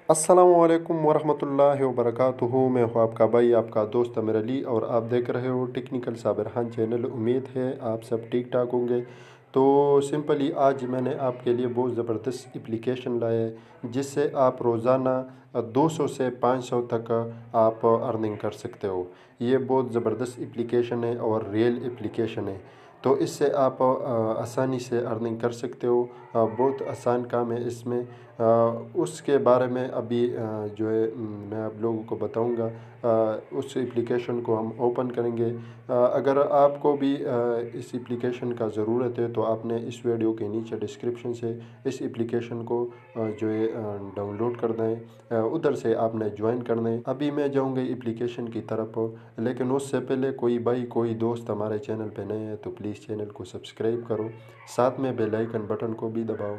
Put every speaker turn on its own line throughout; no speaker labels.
अस्सलामुअलैकुम वरहमतुल्लाहि वबरकातुहू। मैं हूँ आपका भाई, आपका दोस्त अमीर अली, और आप देख रहे हो टेक्निकल साबिर खान चैनल। उम्मीद है आप सब ठीक ठाक होंगे। तो सिंपली आज मैंने आपके लिए बहुत ज़बरदस्त एप्लीकेशन लाया है, जिससे आप रोज़ाना 200 से 500 तक आप अर्निंग कर सकते हो। ये बहुत ज़बरदस्त एप्लीकेशन है और रियल एप्लीकेशन है। तो इससे आप आसानी से अर्निंग कर सकते हो। बहुत आसान काम है इसमें। उसके बारे में अभी जो है मैं आप लोगों को बताऊंगा। उस एप्लीकेशन को हम ओपन करेंगे। अगर आपको भी इस एप्लीकेशन का ज़रूरत है तो आपने इस वीडियो के नीचे डिस्क्रिप्शन से इस एप्लीकेशन को जो है डाउनलोड करना है। उधर से आपने ज्वाइन करना है। अभी मैं जाऊंगा एप्लीकेशन की तरफ, लेकिन उससे पहले कोई भाई कोई दोस्त हमारे चैनल पे नए हैं तो प्लीज़ चैनल को सब्सक्राइब करो, साथ में बेल आइकन बटन को भी दबाओ,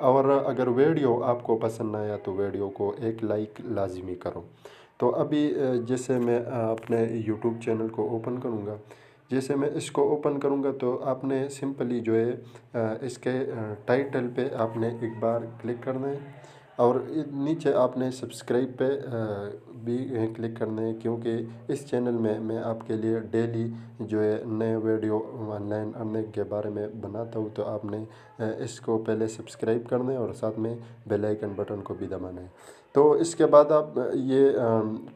और अगर वीडियो आपको पसंद आया तो वीडियो को एक लाइक लाजमी करो। तो अभी जैसे मैं अपने यूट्यूब चैनल को ओपन करूँगा, जैसे मैं इसको ओपन करूँगा तो आपने सिंपली जो है इसके टाइटल पे आपने एक बार क्लिक करना है, और नीचे आपने सब्सक्राइब पे भी क्लिक करना है, क्योंकि इस चैनल में मैं आपके लिए डेली जो है नए वीडियो ऑनलाइन अर्निंग के बारे में बनाता हूँ। तो आपने इसको पहले सब्सक्राइब करना है और साथ में बेल आइकन बटन को भी दबाना है। तो इसके बाद आप ये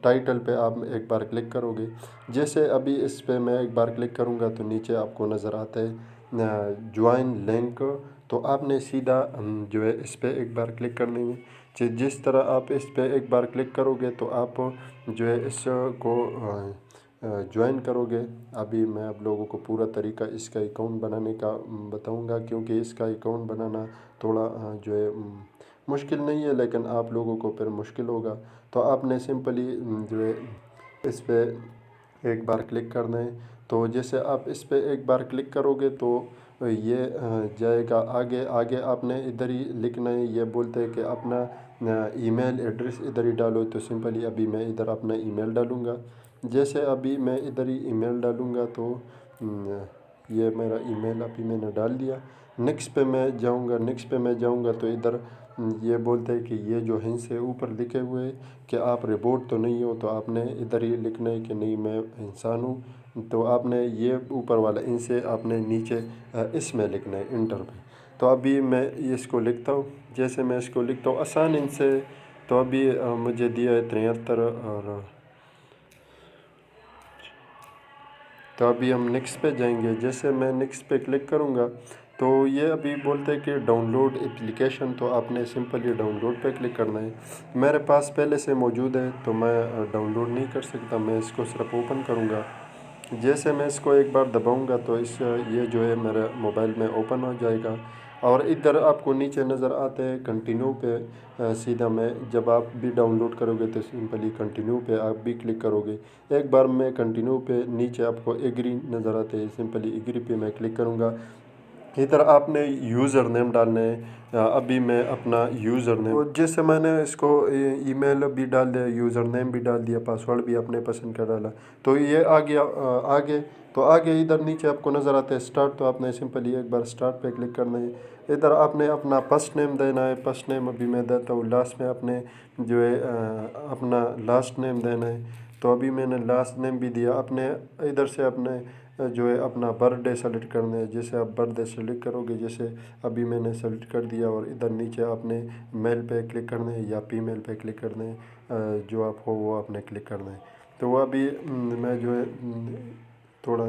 टाइटल पे आप एक बार क्लिक करोगे। जैसे अभी इस पे मैं एक बार क्लिक करूँगा तो नीचे आपको नज़र आता है ज्वाइन लिंक। तो आपने सीधा जो है इस पे एक बार क्लिक करनी है। जिस तरह आप इस पे एक बार क्लिक करोगे तो आप जो है इसको ज्वाइन करोगे। अभी मैं आप लोगों को पूरा तरीका इसका अकाउंट बनाने का बताऊंगा, क्योंकि इसका अकाउंट बनाना थोड़ा जो है मुश्किल नहीं है, लेकिन आप लोगों को फिर मुश्किल होगा। तो आपने सिंपली जो है इस पे एक बार क्लिक करना है। तो जैसे आप इस पे एक बार क्लिक करोगे तो ये जाएगा आगे। आगे आपने इधर ही लिखना है। ये बोलते हैं कि अपना ईमेल एड्रेस इधर ही डालो। तो सिंपली अभी मैं इधर अपना ईमेल डालूँगा। जैसे अभी मैं इधर ही ईमेल डालूँगा तो ये मेरा ईमेल अभी मैंने डाल दिया। नेक्स्ट पे मैं जाऊँगा। नेक्स्ट पे मैं जाऊँगा तो इधर ये बोलते हैं कि ये जो हिंस है ऊपर लिखे हुए कि आप रिपोर्ट तो नहीं हो। तो आपने इधर ही लिखना है कि नहीं, मैं इंसान हूँ। तो आपने ये ऊपर वाला इनसे आपने नीचे इसमें लिखना है इंटर पे। तो अभी मैं इसको लिखता हूँ। जैसे मैं इसको लिखता हूँ आसान इनसे, तो अभी मुझे दिया है 73। और तो अभी हम नेक्स्ट पे जाएंगे। जैसे मैं नेक्स्ट पे क्लिक करूँगा तो ये अभी बोलते हैं कि डाउनलोड एप्लीकेशन। तो आपने सिंपली डाउनलोड पे क्लिक करना है। मेरे पास पहले से मौजूद है तो मैं डाउनलोड नहीं कर सकता, मैं इसको सिर्फ ओपन करूँगा। जैसे मैं इसको एक बार दबाऊँगा तो इस ये जो है मेरे मोबाइल में ओपन हो जाएगा। और इधर आपको नीचे नज़र आते हैं कंटिन्यू पे। सीधा मैं जब आप भी डाउनलोड करोगे तो सिंपली कंटिन्यू पे आप भी क्लिक करोगे। एक बार मैं कंटिन्यू पे नीचे आपको एग्री नज़र आते हैं, सिंपली एग्री पे मैं क्लिक करूँगा। इधर आपने यूज़र नेम डालना है। अभी मैं अपना यूज़र नेम, तो जैसे मैंने इसको ईमेल भी डाल दिया, यूज़र नेम भी डाल दिया, पासवर्ड भी अपने पसंद का डाला। तो ये आ गया आगे। तो आगे इधर नीचे आपको नज़र आता है स्टार्ट। तो आपने सिंपली एक बार स्टार्ट पे क्लिक करना है। इधर आपने अपना फर्स्ट नेम देना है। फर्स्ट नेम अभी मैं देता हूँ। लास्ट में आपने जो है अपना लास्ट नेम देना है। तो अभी मैंने लास्ट नेम भी दिया। अपने इधर से अपने जो है अपना बर्थडे सेलेक्ट करना है। जैसे आप बर्थडे सेलेक्ट करोगे, जैसे अभी मैंने सेलेक्ट कर दिया, और इधर नीचे आपने मेल पे क्लिक करना है या फीमेल पे क्लिक करना है, जो आप हो वो आपने क्लिक करना है। तो वो अभी मैं जो है थोड़ा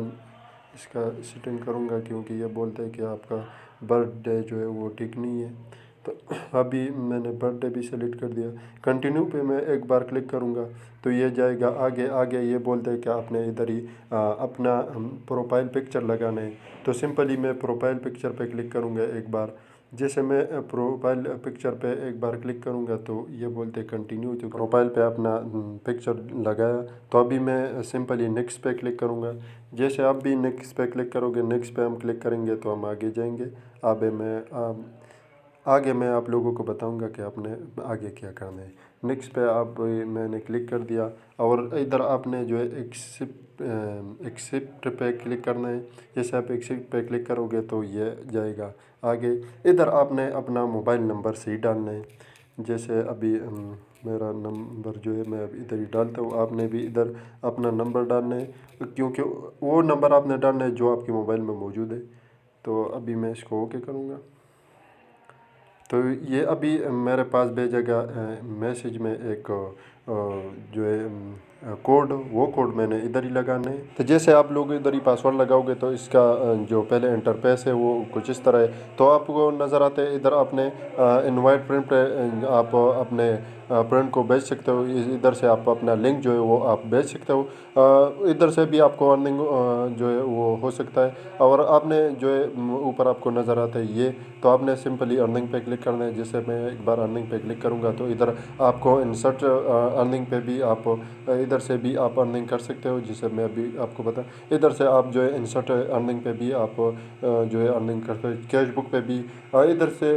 इसका सेटिंग करूँगा, क्योंकि ये बोलते हैं कि आपका बर्थडे जो है वो ठीक नहीं है। तो अभी मैंने बर्थडे भी सेलेक्ट कर दिया। कंटिन्यू पे मैं एक बार क्लिक करूँगा तो ये जाएगा आगे। आगे ये बोलते हैं कि आपने इधर ही अपना प्रोफाइल पिक्चर लगाना है। तो सिंपली मैं प्रोफाइल पिक्चर पे क्लिक करूँगा एक बार। जैसे मैं प्रोफाइल पिक्चर पे एक बार क्लिक करूँगा तो ये बोलते हैं कंटिन्यू। तो प्रोफाइल पे अपना पिक्चर लगाया। तो अभी मैं सिंपली नेक्स्ट पे क्लिक करूँगा। जैसे आप भी नेक्स्ट पे क्लिक करोगे, नेक्स्ट पे हम क्लिक करेंगे तो हम आगे जाएंगे। आगे मैं आप लोगों को बताऊंगा कि आपने आगे क्या करना है। नेक्स्ट पे आप मैंने क्लिक कर दिया, और इधर आपने जो है एक्सेप्ट पे क्लिक करना है। जैसे आप एक्सेप्ट पे क्लिक करोगे तो ये जाएगा आगे। इधर आपने अपना मोबाइल नंबर सही डालना है। जैसे अभी मेरा नंबर जो है मैं अभी इधर ही डालता हूँ, आपने भी इधर अपना नंबर डालना है, क्योंकि वो नंबर आपने डालना है जो आपके मोबाइल में मौजूद है। तो अभी मैं इसको ओके करूँगा। तो ये अभी मेरे पास भेजेगा मैसेज में एक जो है कोड, वो कोड मैंने इधर ही लगाना है। तो जैसे आप लोग इधर ही पासवर्ड लगाओगे तो इसका जो पहले इंटरफेस है वो कुछ इस तरह है। तो आपको नज़र आते हैं इधर अपने इनवाइट फ्रेंड पे आप अपने फ्रेंड को भेज सकते हो। इधर से आप अपना लिंक जो है वो आप भेज सकते हो। इधर से भी आपको अर्निंग जो है वो हो सकता है। और आपने जो है ऊपर आपको नज़र आता है ये, तो आपने सिंपली अर्निंग पे क्लिक करना है। जैसे मैं एक बार अर्निंग पे क्लिक करूँगा तो इधर आपको इंसर्ट अर्निंग पे भी आप इधर से भी आप अर्निंग कर सकते हो। जैसे मैं अभी आपको बता, इधर से आप जो है इंसर्ट अर्निंग पे भी आप जो है अर्निंग कर सकते, कैश बुक पे भी इधर से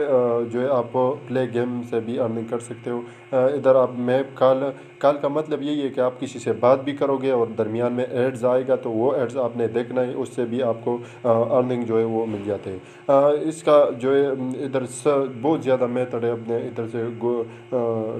जो है आप प्ले गेम से भी अर्निंग कर सकते हो। इधर आप मैप कॉल, कॉल का मतलब यही है कि आप किसी से बात भी करोगे और दरमियान में एड्स आएगा तो वो एड्स आपने देखना है, उससे भी आपको अर्निंग जो है वो मिल जाते हैं। इसका जो है इधर से बहुत ज़्यादा मेथड है। अपने इधर से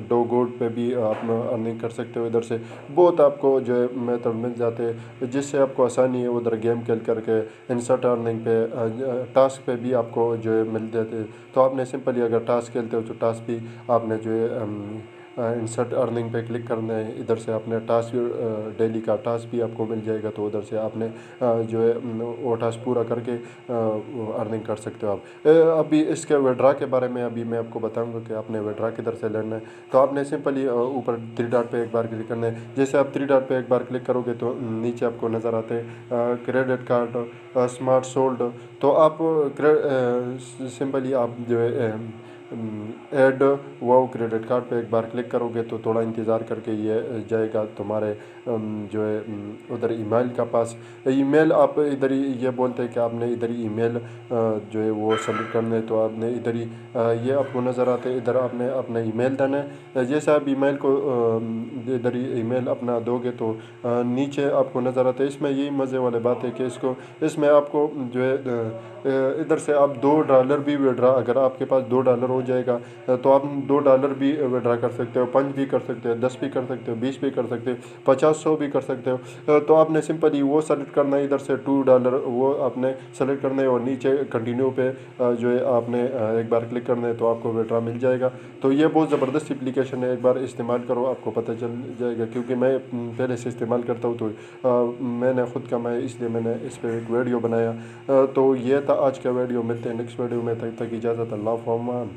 डो गोड पे भी आप अर्निंग कर सकते हो। इधर से बहुत आपको जो है मेथड मिल जाते हैं जिससे आपको आसानी है उधर गेम खेल करके इंस्टेंट अर्निंग पे टास्क पे भी आपको जो है मिल जाते हैं। तो आपने सिंपली अगर टास्क खेलते हो तो टास्क भी आपने जो है इंसर्ट अर्निंग पे क्लिक करना है। इधर से आपने टास्क डेली का टास्क भी आपको मिल जाएगा, तो उधर से आपने जो है वो टास्क पूरा करके अर्निंग कर सकते हो आप। अभी इसके विड्रा के बारे में अभी मैं आपको बताऊंगा कि आपने विड्रा किधर से लेना है। तो आपने सिंपली ऊपर थ्री डॉट पे एक बार क्लिक करना है। जैसे आप थ्री डॉट पे एक बार क्लिक करोगे तो नीचे आपको नज़र आते हैं क्रेडिट कार्ड, स्मार्ट सोल्ड। तो आप सिंपली आप जो है ऐड वो क्रेडिट कार्ड पे एक बार क्लिक करोगे तो थोड़ा इंतज़ार करके ये जाएगा तुम्हारे जो है उधर ईमेल का पास। ईमेल आप इधर ही ये बोलते हैं कि आपने इधर ही ईमेल जो है वो सबमिट करना है। तो आपने इधर ही ये आपको नज़र आते हैं, इधर आपने अपना ईमेल देना है। जैसे आप ईमेल को इधर ही ईमेल अपना दोगे तो नीचे आपको नज़र आता है। इसमें यही मज़े वाली बात है कि इसमें आपको जो है इधर से आप $2 भी विड्रा, अगर आपके पास $2 हो जाएगा तो आप $2 भी विड्रा कर सकते हो, 5 भी कर सकते हो, 10 भी कर सकते हो, 20 भी कर सकते हो, 50, 100 भी कर सकते हो। तो आपने सिंपली वो सेलेक्ट करना है, इधर से $2 वो आपने सेलेक्ट करना है और नीचे कंटिन्यू पे जो है आपने एक बार क्लिक करना है तो आपको विड्रा मिल जाएगा। तो ये बहुत ज़बरदस्त एप्लीकेशन है, एक बार इस्तेमाल करो आपको पता चल जाएगा। क्योंकि मैं पहले से इस्तेमाल करता हूँ तो मैंने ख़ुद का, मैं इसलिए मैंने इस पर एक वीडियो बनाया। तो ये था आज का वीडियो। मिलते हैं नेक्स्ट वीडियो में, तब तक इजाज़त, अल्लाह फॉर्मान।